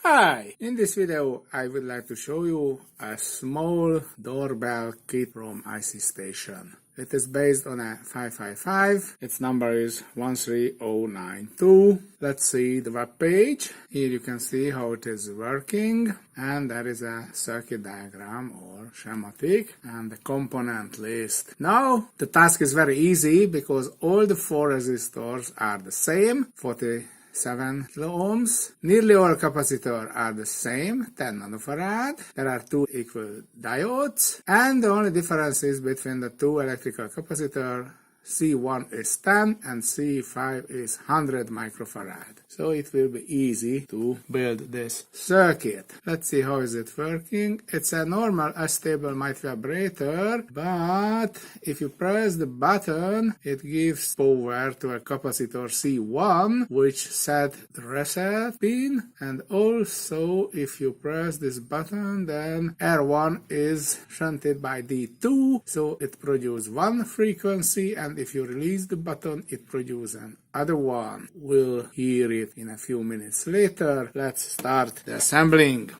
Hi! In this video I would like to show you a small doorbell kit from ICStation. It is based on a 555. Its number is 13092. Let's see the web page. Here you can see how it is working, and there is a circuit diagram or schematic and the component list. Now the task is very easy because all the 4 resistors are the same, 47 kilo ohms. Nearly all capacitors are the same, 10 nanofarad. There are 2 equal diodes, and the only difference is between the 2 electrical capacitors. C1 is 10 and C5 is 100 microfarad. So it will be easy to build this circuit. Let's see how is it working. It's a normal stable mild vibrator, but if you press the button, it gives power to a capacitor C1, which set the reset pin, and also if you press this button, then R1 is shunted by D2, so it produces one frequency, and if you release the button, it produces another one. We'll hear it in a few minutes later. Let's start the assembling.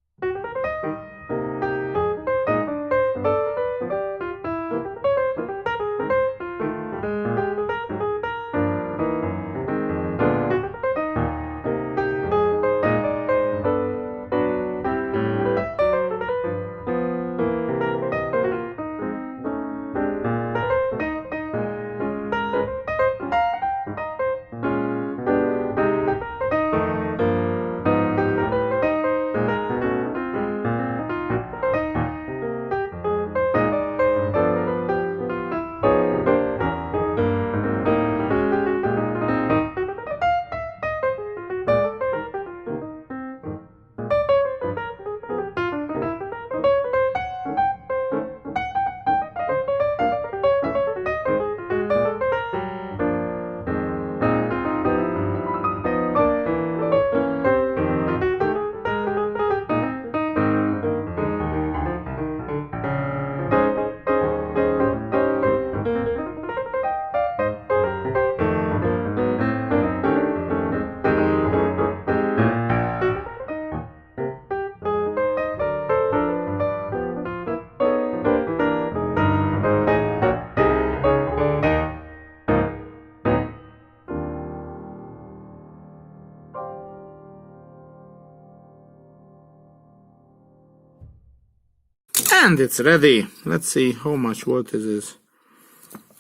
And it's ready. Let's see how much voltage is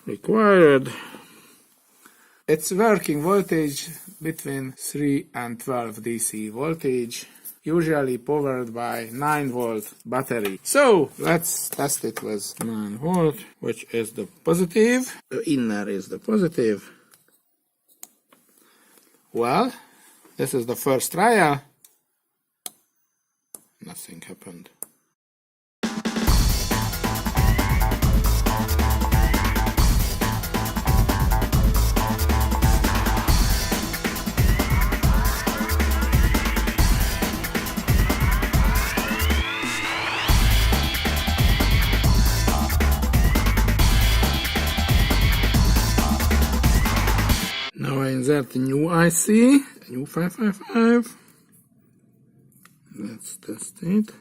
required. Its working voltage between 3 and 12 DC voltage, usually powered by 9-volt battery. So let's test it with 9 volt, which is the positive. The inner is the positive. Well, this is the first trial. Nothing happened. Now I insert the new IC, new 555. Let's test it.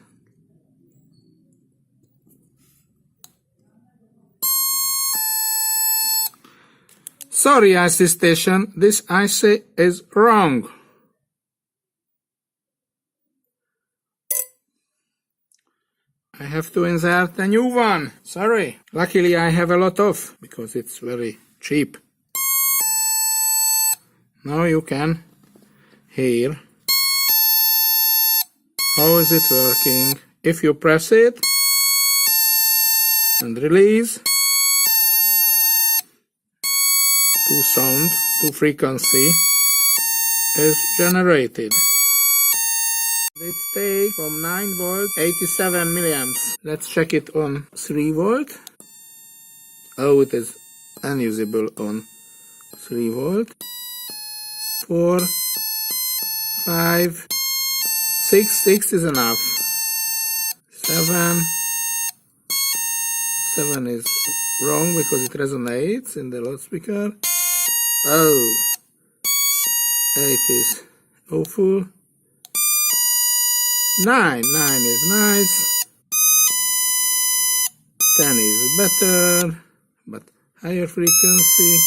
Sorry, ICStation, this IC is wrong. I have to insert a new one. Sorry. Luckily I have a lot of, because it's very cheap. Now you can hear how is it working. If you press it and release, two frequency is generated. Let's take from 9 volt 87 milliamps. Let's check it on 3 volt. Oh, it is unusable on 3 volt. 4, 5, 6 is enough. 7 is wrong because it resonates in the loudspeaker. Oh, 8 is awful. 9 is nice. 10 is better, but higher frequency.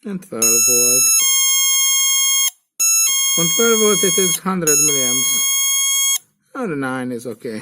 And 12 volt. On 12 volt it is 100 milliamps. And 9 is okay.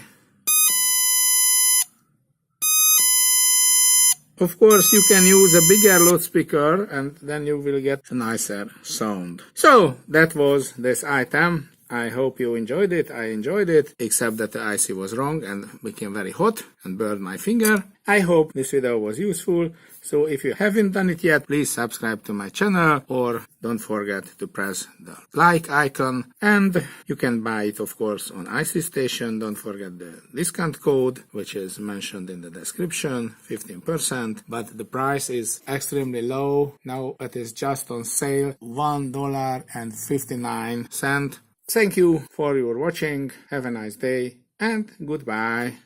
Of course, you can use a bigger loudspeaker and then you will get a nicer sound. So, that was this item. I hope you enjoyed it. I enjoyed it, except that the IC was wrong and became very hot and burned my finger. I hope this video was useful. So if you haven't done it yet, please subscribe to my channel or don't forget to press the like icon. And you can buy it, of course, on ICStation. Don't forget the discount code, which is mentioned in the description, 15%. But the price is extremely low. Now it is just on sale, $1.59. Thank you for your watching. Have a nice day and goodbye.